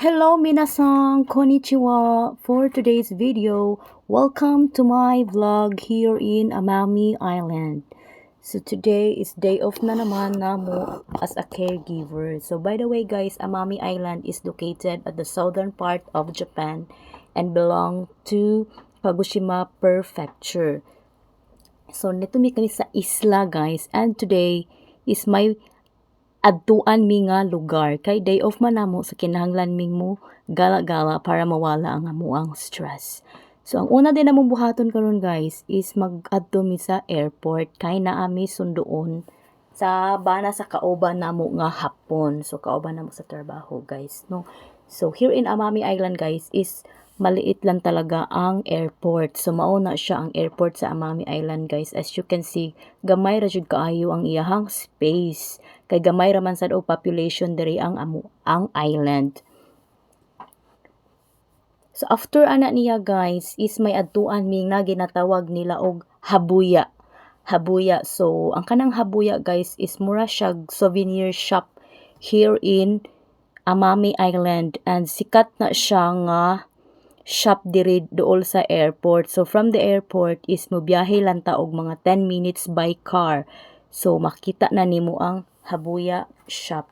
Hello minasan, konnichiwa. For today's video, welcome to my vlog here in Amami Island. So today is day off na naman namo as a caregiver. So by the way guys, Amami Island is located at the southern part of Japan and belong to Kagoshima Prefecture. So nito mi kami sa isla guys, and today is my adtuan mi nga lugar kay day off man namo sa kinahanglan ming mo gala-gala para mawala ang amuang stress. So ang una din namong buhaton karon guys is mag-adto mi sa airport kay naa mi sunduon sa bana sa kauban namo nga hapon. So kauban namo sa trabaho guys, no. So here in Amami Island guys is maliit lang talaga ang airport. So mauna siya ang airport sa Amami Island guys. As you can see, gamay ra jud kaayo ang iyahang space. Kay gamay ra man sad og population diri ang island. So after ana niya guys is may adtuan ming na ginatawag nila og habuya. Habuya. So ang kanang habuya guys is mura siya souvenir shop here in Amami Island, and sikat na siya nga shop diri dool sa airport. So from the airport is mobiyahe lang ta og mga 10 minutes by car. So makita na nimo ang habuya shop.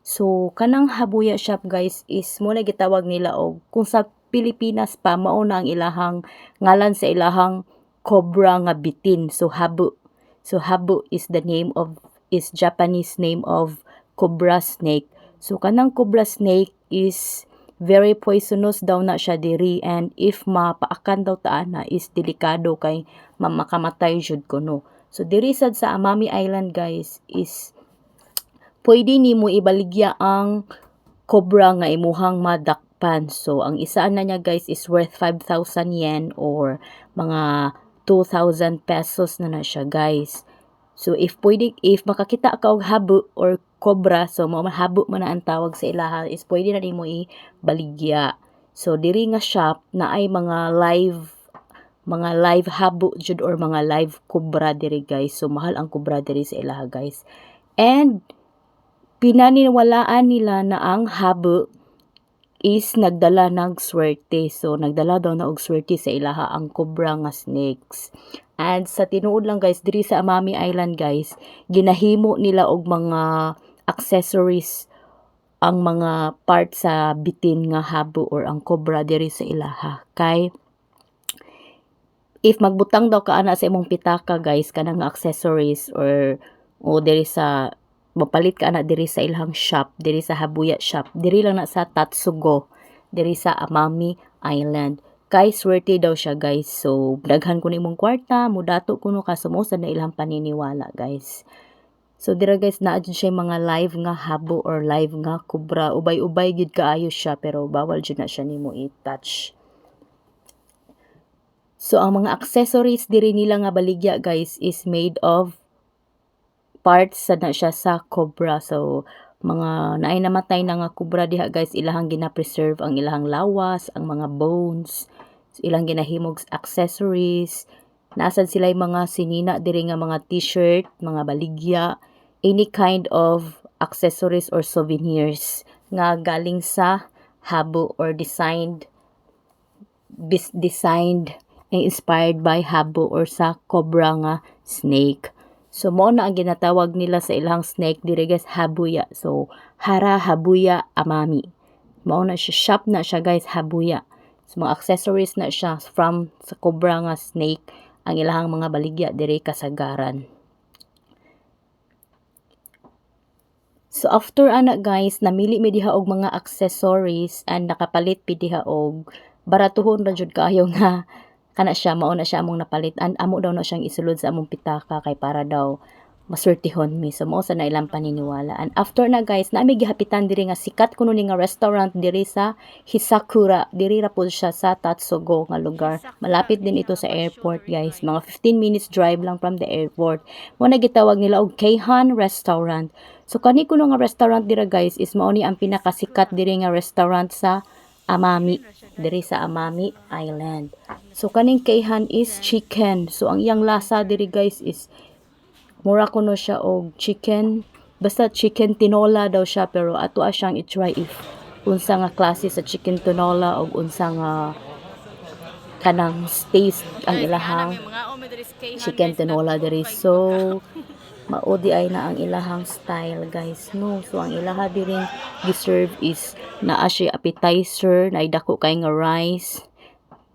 So kanang habuya shop guys is muna gitawag nila og kung sa Pilipinas pa mao na ang ilahang ngalan sa ilahang cobra nga bitin. So habu. So habu is the name of is Japanese name of cobra snake. So kanang cobra snake is very poisonous daw na siya diri, and if mapaakan daw ta na is delikado kay makamatay jud kuno. So diri sad sa Amami Island guys is pwede nimo ibaligya ang cobra nga imuhang madakpan. So ang isa na niya guys is worth 5,000 yen or mga 2,000 pesos na siya guys. So if makakita ka og habu or cobra, so habu man na ang tawag sa ilaha, is pwede na nimo ibaligya. So diri nga shop na ay mga live habu jud or mga live cobra diri guys. So mahal ang cobra diri sa ilaha guys. And pinaniwalaan nila na ang habu is nagdala ng swerte. So nagdala daw na og swerte sa ilaha ang cobra nga snakes. And sa tinuod lang guys, diri sa Amami Island guys, ginahimo nila og mga accessories ang mga part sa bitin nga habu or ang cobra diri sa ilaha. Kay if magbutang daw ka ana sa imong pitaka guys kanang accessories or diri sa mapalit ka ana diri sa ilahang shop, diri sa habuya shop, diri lang na sa Tatsugo, diri sa Amami Island. Kay swerte daw siya guys. So daghan ko nimong kwarta, mudato kuno ka sumusa na ilang paniniwala guys. So dira guys naa jud siya mga live nga habo or live nga cobra. Ubay-ubay gid kaayo siya pero bawal jud na siya nimo i-touch. So ang mga accessories diri nila nga baligya guys is made of parts sad na siya sa cobra. So mga naay namatay na nga cobra diha guys, ilahang gina-preserve ang ilahang lawas, ang mga bones, so, ilang ginahimog accessories. Nasad sila mga sinina diri nga mga t-shirt, mga baligya, any kind of accessories or souvenirs nga galing sa habu or designed and inspired by habu or sa cobra nga snake. So mo na ang ginatawag nila sa ilang snake diri guys habuya. So hara habuya Amami. Mao na siya shop na siya guys habuya. So mga accessories na siya from sa cobra nga snake ang ilahang mga baligya diri kasagaran. So after ana guys, namili mi diha og mga accessories and nakapalit pi diha og baratuhon ra jud kaayo nga kana siya, mao na siya among napalitan. Amo daw na siyang isulod sa among pitaka kay para daw masurtihon mi. So mao sa na ilang paniniwala. And after na guys, naami gihapitan diri nga sikat kuno ni nga restaurant diri sa Hisakura. Diri ra pud siya sa Tatsugo nga lugar. Malapit din ito sa airport guys. Mga 15 minutes drive lang from the airport. Mo na gitawag nila og Keihan Restaurant. So kani kuno nga restaurant dira guys is mao ni ang pinakasikat diri nga restaurant sa Amami, diri sa Amami Island. So kaning Keihan is chicken. So ang iyang lasa diri guys is mura kuno siya og chicken, basta chicken tinola daw siya, pero ato siyang i-try if unsa nga klase sa chicken tinola o unsa nga kanang taste ang ilahang chicken tinola diri. So mao di ay na ang ilahang style guys no. So ang ilaha diring giserve is naa siya appetizer na dako kay nga rice.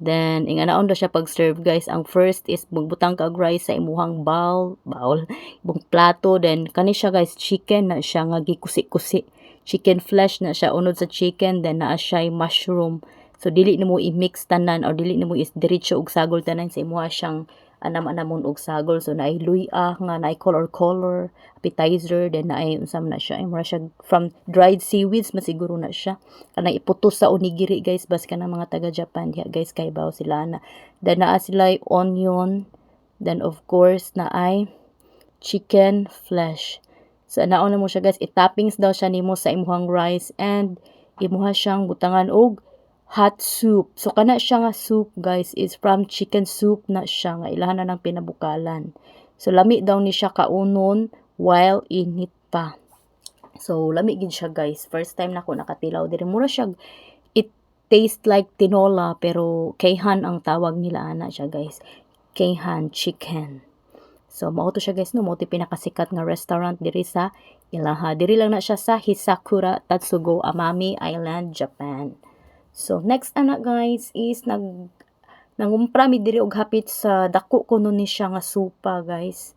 Then inganaon daw siya pag serve guys. Ang first is magbutang kag rice sa imuhang bowl imong plato. Then kani siya guys, chicken na siya nga gikusi-kusi, chicken flesh na siya unod sa chicken. Then naa siya mushroom. So dili nimo i-mix tanan or dili nimo is diretso og sagol tanan sa imuha siyang anam-anamon og sagol. So naay luya nga naay color appetizer. Then naay unsam na siya imura siya from dried seaweeds masiguro na siya kanang iputos sa onigiri guys. Bas kanang mga taga Japan diha guys kay baw sila na. Then naa sila onion. Then of course naay chicken flesh. So naon na mo siya guys, i-toppings daw siya nimo sa imuhang rice and imuha siyang butangan og hot soup. So kana siya nga soup guys is from chicken soup na siya nga ilahan na ng pinabukalan. So lami daw ni siya kaunon while init pa. So lami gid siya guys. First time nako nakatilaw diri. Mura siya, it taste like tinola pero keihan ang tawag nila ana siya guys. Keihan chicken. So mao to siya guys no, mao to pinakasikat nga restaurant diri sa ilaha. Diri lang na siya sa Hisakura Tatsugo, Amami Island, Japan. So next ana guys is nangumpra mi diri og hapit sa dako kuno ni siya nga supa guys.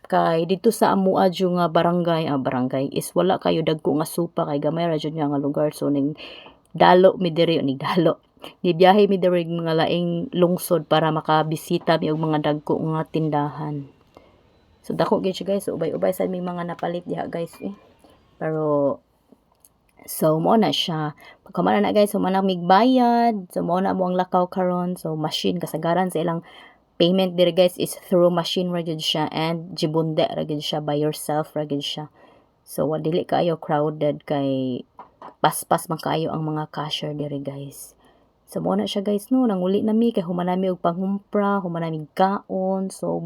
Kay dito sa amua nga barangay is wala kayo dagko nga supa kay gamay ra jud nga lugar. So ning dalo mi diri ni dalo. Nibiyahe mi diri mga laing lungsod para makabisita mi og mga dagko nga tindahan. So dako gyud siya guys. So ubay-ubay sad mi mga napalit diha guys Pero so mo na siya. Pagkamana na guys, so manang migbayad. So mo na mo ang lakaw karon. So machine kasagaran sa ilang payment diri guys is through machine ra gyud siya and jibunde ra gyud siya, by yourself ra gyud siya. So dili kaayo crowded kay paspas man kaayo ang mga cashier diri guys. So mo na siya guys no, nanguli na mi kay human nami og panghumpra, human nami kaon. So